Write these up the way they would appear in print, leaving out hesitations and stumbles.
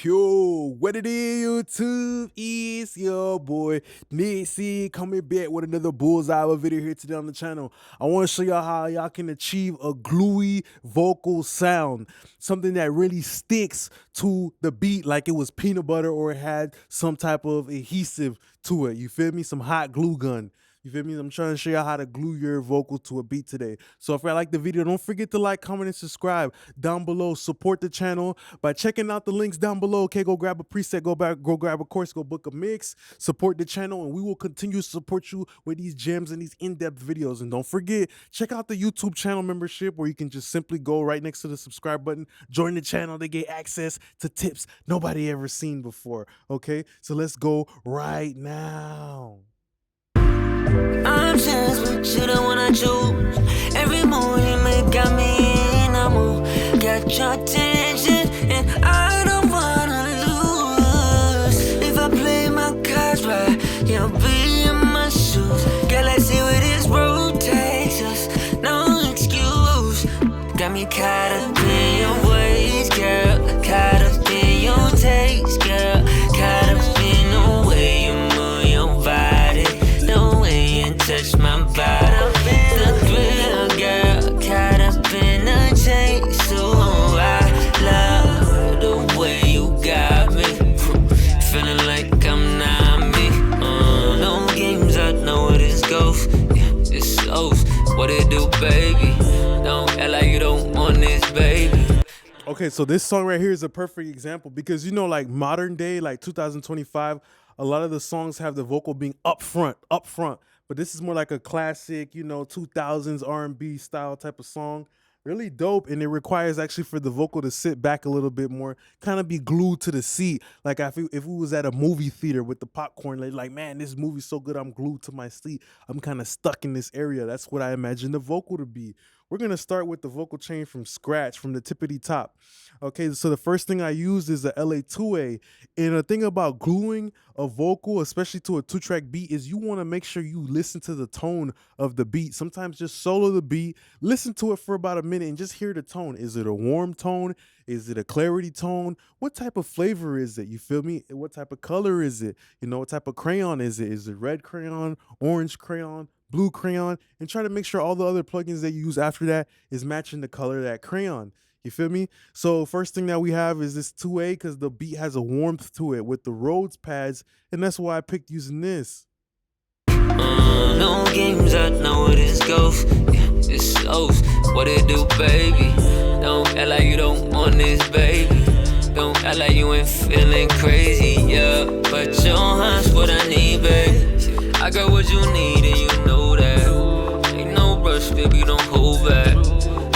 Yo, what it is, YouTube? It's your boy De-essing coming back with another bullseye of a video here today on the channel. I want to show y'all how y'all can achieve a gluey vocal sound, something that really sticks to the beat like it was peanut butter or it had some type of adhesive to it. You feel me? Some hot glue gun. You feel me? I'm trying to show you how to glue your vocal to a beat today. So if you like the video, don't forget to like, comment, and subscribe down below. Support the channel by checking out the links down below. Okay, go grab a preset, go grab a course, go book a mix. Support the channel, and we will continue to support you with these gems and these in-depth videos. And don't forget, check out the YouTube channel membership where you can just simply go right next to the subscribe button, join the channel to get access to tips nobody ever seen before. Okay, so let's go right now. I'm just with you, the one I choose. Every morning, got me in a mood. Got your attention, and I don't wanna lose. If I play my cards right, you'll be in my shoes. Girl, let's see where this road takes us. No excuse. Got me caught up in your ways, girl. Caught up in your taste, girl. Caught up in the way you move your body. Touch my body, the thrill, girl. Caught up in the chase, so I love the way you got me. Feeling like I'm not me. No games, I know where this goes. Yeah, it's so what it do, baby. Don't act like you don't want this, baby. Okay, so this song right here is a perfect example because you know, like modern day, like 2025, a lot of the songs have the vocal being up front. But this is more like a classic, you know, 2000s R&B style type of song. Really dope, and it requires actually for the vocal to sit back a little bit more, kind of be glued to the seat. Like if we was at a movie theater with the popcorn, like, man, this movie's so good, I'm glued to my seat. I'm kind of stuck in this area. That's what I imagine the vocal to be. We're going to start with the vocal chain from scratch, from the tippity top. Okay, so the first thing I used is the LA2A. And the thing about gluing a vocal, especially to a 2-track beat, is you want to make sure you listen to the tone of the beat. Sometimes just solo the beat, listen to it for about a minute and just hear the tone. Is it a warm tone? Is it a clarity tone? What type of flavor is it? You feel me? What type of color is it? You know, what type of crayon is it? Is it red crayon, orange crayon, blue crayon? And try to make sure all the other plugins that you use after that is matching the color of that crayon. You feel me? So first thing that we have is this 2A because the beat has a warmth to it with the Rhodes pads, and that's why I picked using this. No games, I know where this goes. Yeah, it's so what it do, baby. Don't act like you don't want this, baby. Don't act like you ain't feeling crazy, yeah. But your heart's what I need, baby. I got what you need and you know that. Ain't no rush, baby, don't hold back.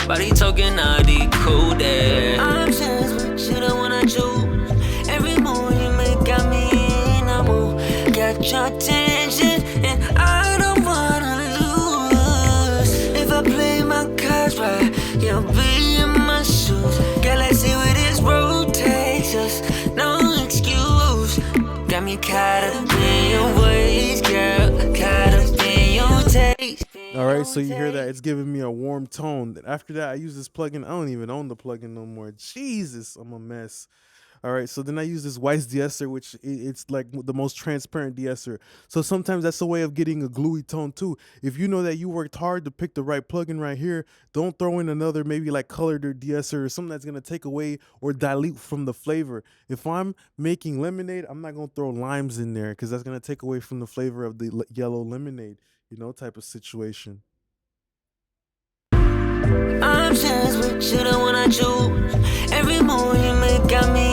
Body talking, I decode that. I'm just with you, the one I choose. Every morning, got me in a mood. Got your attention, and I don't wanna lose. If I play my cards right, you'll be in my shoes. Girl, let's see where this road takes us. No excuse. Got me caught up in your ways, girl. Caught up in your taste. All right, so you hear that it's giving me a warm tone. After that, I use this plugin. I don't even own the plugin no more. Jesus, I'm a mess. All right, so then I use this Weiss de-esser, which it's like the most transparent de-esser. So sometimes that's a way of getting a gluey tone too. If you know that you worked hard to pick the right plugin right here, don't throw in another maybe like colored or de-esser or something that's gonna take away or dilute from the flavor. If I'm making lemonade, I'm not gonna throw limes in there because that's gonna take away from the flavor of the yellow lemonade, you know, type of situation. I'm just with you, the one I choose. Every morning, got me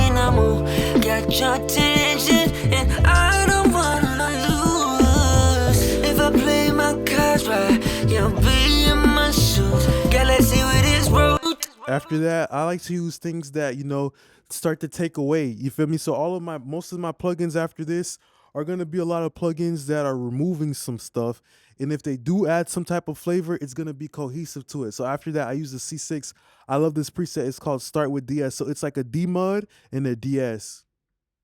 in a mood. Got your attention, and I don't wanna lose. If I play my cards right, you'll be in my shoes. Girl, let's see where this road. After that, I like to use things that, you know, start to take away. You feel me? So most of my plugins after this are going to be a lot of plugins that are removing some stuff. And if they do add some type of flavor, it's going to be cohesive to it. So after that, I use the C6. I love this preset. It's called Start with DS. So it's like a D mud and a DS.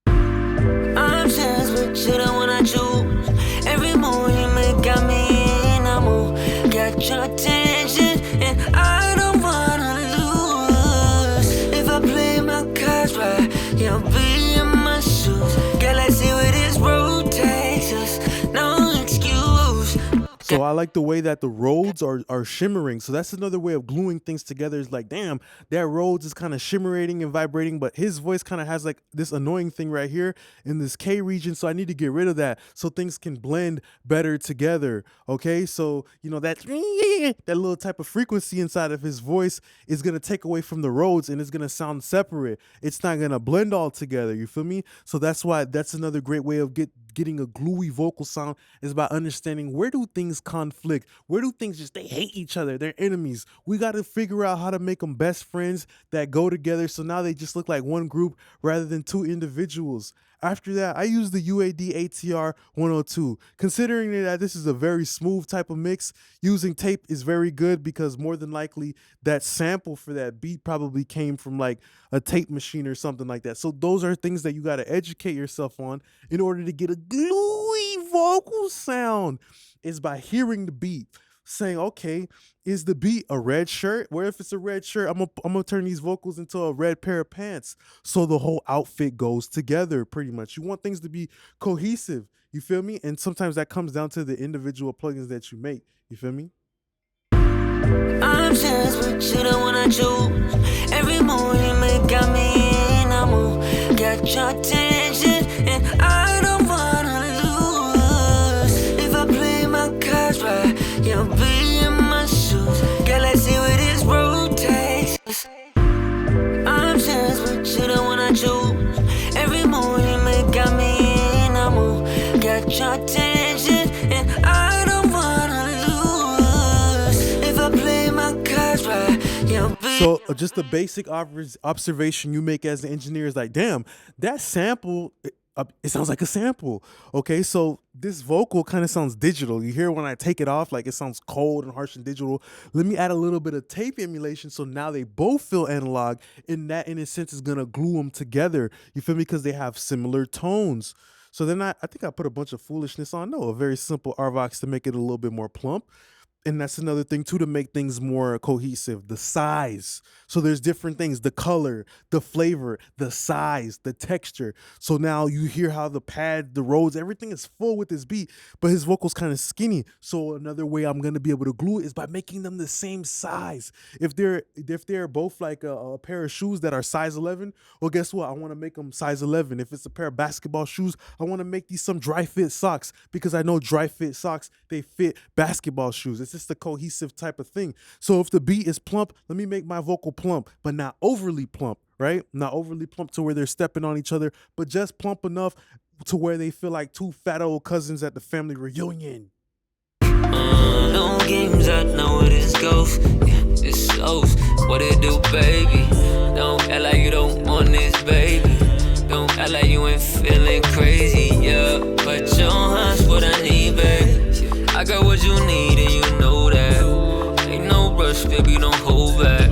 I'm just with you, the one I choose. Every morning, got me in a mood. Got your attention, and I don't wanna lose. If I play my cards right, Yeah, be in my shoes. Galaxy with its rotates us. No excuse. So I like the way that the roads are shimmering. So that's another way of gluing things together. Is like, damn, that roads is kind of shimmering and vibrating, but his voice kind of has like this annoying thing right here in this K region. So I need to get rid of that so things can blend better together. Okay, so you know that little type of frequency inside of his voice is gonna take away from the roads and it's gonna sound separate. It's not gonna blend all together. You feel me? So that's why that's another great way of getting a gluey vocal sound is by understanding where do things conflict, where do things just they hate each other, they're enemies. We got to figure out how to make them best friends that go together so now they just look like one group rather than two individuals. After that, I use the UAD ATR 102. Considering that this is a very smooth type of mix, using tape is very good because more than likely that sample for that beat probably came from like a tape machine or something like that. So those are things that you got to educate yourself on in order to get a gluey vocal sound, is by hearing the beat, saying, okay, is the beat a red shirt? Where if it's a red shirt, I'm gonna turn these vocals into a red pair of pants. So the whole outfit goes together pretty much. You want things to be cohesive, you feel me? And sometimes that comes down to the individual plugins that you make, you feel me? I'm just with you, the one I choose. Every move you make got me in a mood. Got your attention, and I don't wanna lose. If I play my cards right, you'll be in my shoes. Galaxy with its rotations. I'm just with you, the one I choose. Every move you make got me in a mood. Got your attention, and I don't wanna lose. If I play my cards right, you'll be. So just the basic observation you make as an engineer is like, damn, that sample, it sounds like a sample. Okay, so this vocal kind of sounds digital. You hear when I take it off, like it sounds cold and harsh and digital. Let me add a little bit of tape emulation so now they both feel analog, and that in a sense is gonna glue them together. You feel me? Because they have similar tones. So then I think I put a bunch of foolishness on. No, a very simple RVox to make it a little bit more plump. And that's another thing too, to make things more cohesive, the size. So there's different things, the color, the flavor, the size, the texture. So now you hear how the pad, the roads, everything is full with this beat, but his vocal's kind of skinny. So another way I'm gonna be able to glue it is by making them the same size. If they're both like a pair of shoes that are size 11, well, guess what? I wanna make them size 11. If it's a pair of basketball shoes, I wanna make these some dry fit socks because I know dry fit socks, they fit basketball shoes. It's just a cohesive type of thing. So if the beat is plump, let me make my vocal plump, but not overly plump, right? Not overly plump to where they're stepping on each other, but just plump enough to where they feel like two fat old cousins at the family reunion. No games, I know where this goes. Yeah, it's so what it do, baby. Don't act like you don't want this, baby. Don't act like you ain't feeling crazy, yeah. But your heart's what I need, baby. I got what you need and you know that. Ain't no rush, baby, don't hold back.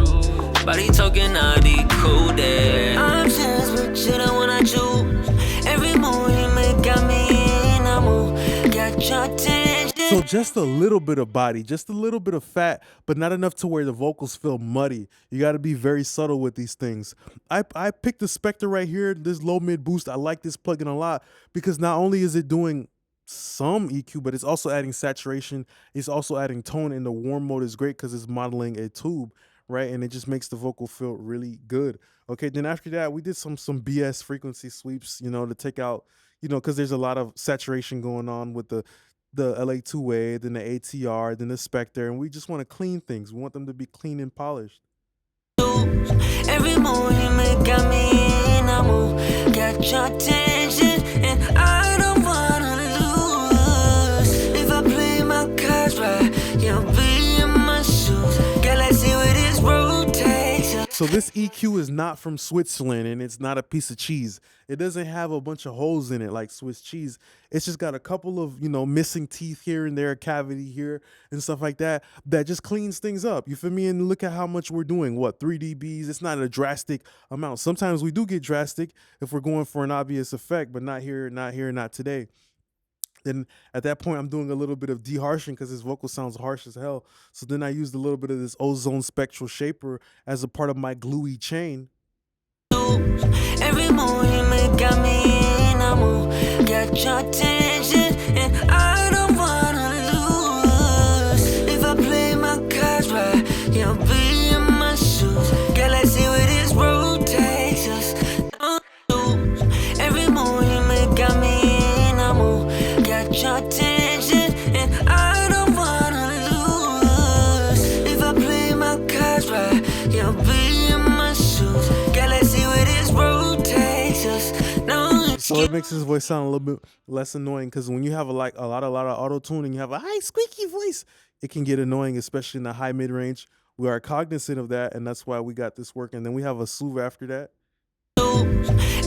Body talking, I decode that. I'm just with you, the one I choose. Every move you make got me in a mood. Got your attention. So just a little bit of body, just a little bit of fat, but not enough to where the vocals feel muddy. You got to be very subtle with these things. I picked the Spectre right here, this low mid boost. I like this plugin a lot because not only is it doing some EQ, but it's also adding saturation. It's also adding tone, and the warm mode is great because it's modeling a tube, right? And it just makes the vocal feel really good. Okay, then after that, we did some BS frequency sweeps, you know, to take out, you know, because there's a lot of saturation going on with the LA2A, then the ATR, then the Spectre, and we just want to clean things. We want them to be clean and polished. Every move you make got me in a mood. Got your attention, and I don't wanna lose. If I play my cards right, you'll be in my shoes. Galaxy with its rotations. So this EQ is not from Switzerland, and it's not a piece of cheese. It doesn't have a bunch of holes in it like Swiss cheese. It's just got a couple of, you know, missing teeth here and there, a cavity here and stuff like that, that just cleans things up. You feel me? And look at how much we're doing. What, 3 dBs? It's not a drastic amount. Sometimes we do get drastic if we're going for an obvious effect, but not here, not today. Then at that point, I'm doing a little bit of de-harshing because his vocal sounds harsh as hell. So then I used a little bit of this ozone spectral shaper as a part of my gluey chain. Every move So it makes his voice sound a little bit less annoying, because when you have a lot of auto tune and you have a high squeaky voice, it can get annoying, especially in the high mid range. We are cognizant of that, and that's why we got this work. And then we have a soothe after that.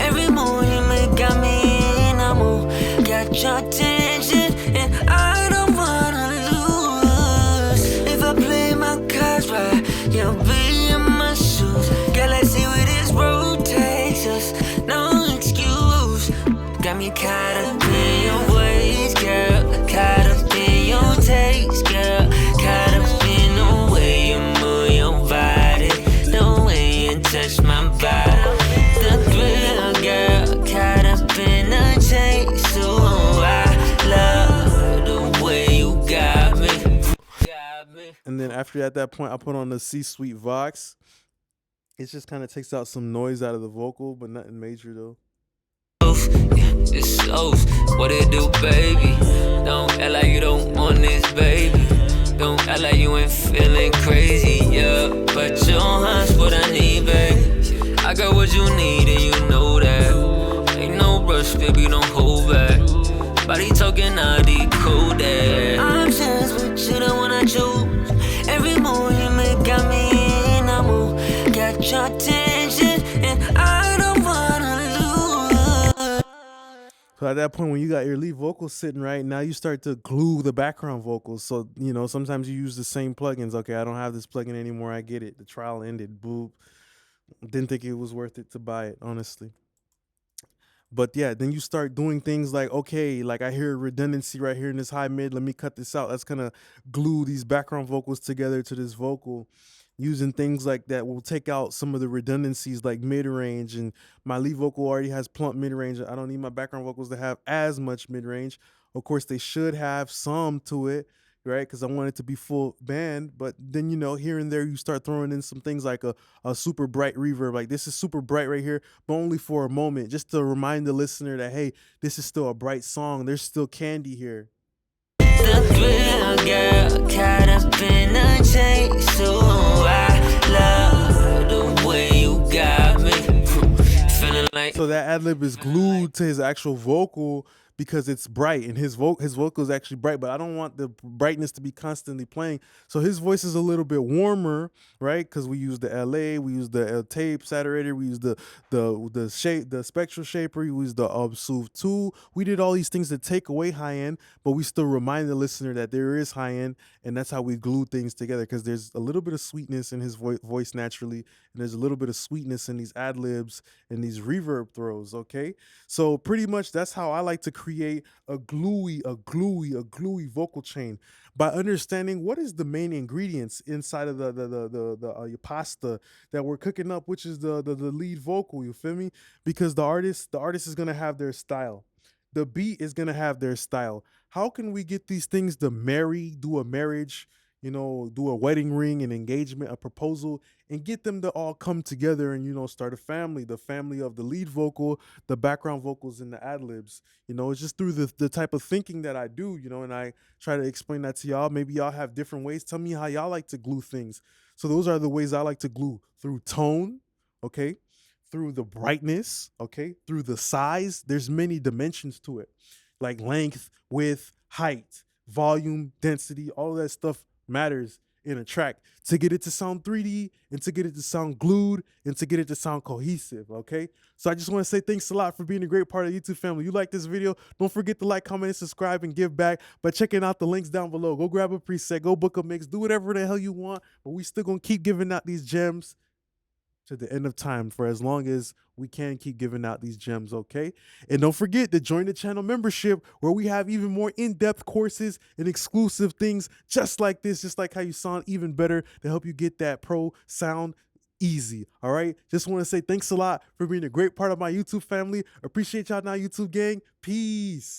Every morning it got me in a mood. Got your attention and I don't wanna lose. If I play my cards right, you'll be in my shoes. Galaxy with this road takes us, no excuse. Got me caught up in your ways, girl. Caught up in your taste, girl. Caught up in the way you move your body, the way you touch my body. And then after at that point, I put on the C Suite Vox. It just kind of takes out some noise out of the vocal, but nothing major though. It's O's, what it do, baby? Don't act like you don't want this, baby. Don't act like you ain't feeling crazy, yeah. But your heart's what I need, baby. I got what you need and you know that. Ain't no rush, baby, don't hold back. Body talking, I decode that. I'm just with you, the one I choose. Every morning it got me in a mood. Got your attention and I don't wanna lose. So at that point, when you got your lead vocals sitting right, now you start to glue the background vocals. So, you know, sometimes you use the same plugins. Okay, I don't have this plugin anymore. I get it. The trial ended. Boop. Didn't think it was worth it to buy it, honestly. But yeah, then you start doing things like, okay, like I hear redundancy right here in this high mid. Let me cut this out. That's gonna glue these background vocals together to this vocal, using things like that will take out some of the redundancies like mid range. And my lead vocal already has plump mid range. I don't need my background vocals to have as much mid range. Of course, they should have some to it, right? Because I want it to be full band. But then, you know, here and there you start throwing in some things like a super bright reverb. Like this is super bright right here, but only for a moment, just to remind the listener that, hey, this is still a bright song. There's still candy here. The thrill, girl, caught up in a chase. So I love the way you got me. Feeling like. So that adlib is glued to his actual vocal because it's bright, and his vocal is actually bright, but I don't want the brightness to be constantly playing. So his voice is a little bit warmer, right? Because we use the LA, we use the tape saturator, we use the spectral shaper, we use the Soothe 2. We did all these things to take away high end, but we still remind the listener that there is high end, and that's how we glue things together, because there's a little bit of sweetness in his voice naturally, and there's a little bit of sweetness in these ad libs and these reverb throws. Okay, so pretty much that's how I like to create a gluey vocal chain, by understanding what is the main ingredients inside of the pasta that we're cooking up, which is the lead vocal. You feel me? Because the artist is gonna have their style. The beat is gonna have their style. How can we get these things to do a marriage, you know, do a wedding ring, an engagement, a proposal, and get them to all come together and, you know, start a family, the family of the lead vocal, the background vocals, and the ad libs. You know, it's just through the type of thinking that I do, you know, and I try to explain that to y'all. Maybe y'all have different ways. Tell me how y'all like to glue things. So those are the ways I like to glue: through tone, okay, through the brightness, okay, through the size. There's many dimensions to it, like length, width, height, volume, density. All of that stuff matters in a track to get it to sound 3D, and to get it to sound glued, and to get it to sound cohesive. Okay, so I just want to say thanks a lot for being a great part of the YouTube family. You like this video, don't forget to like, comment, and subscribe, and give back by checking out the links down below. Go grab a preset, go book a mix, do whatever the hell you want, but we still gonna keep giving out these gems to the end of time, for as long as we can keep giving out these gems. Okay, and don't forget to join the channel membership, where we have even more in-depth courses and exclusive things just like this, just like how you sound even better, to help you get that pro sound easy. All right, just want to say thanks a lot for being a great part of my YouTube family. Appreciate y'all now, YouTube gang. Peace.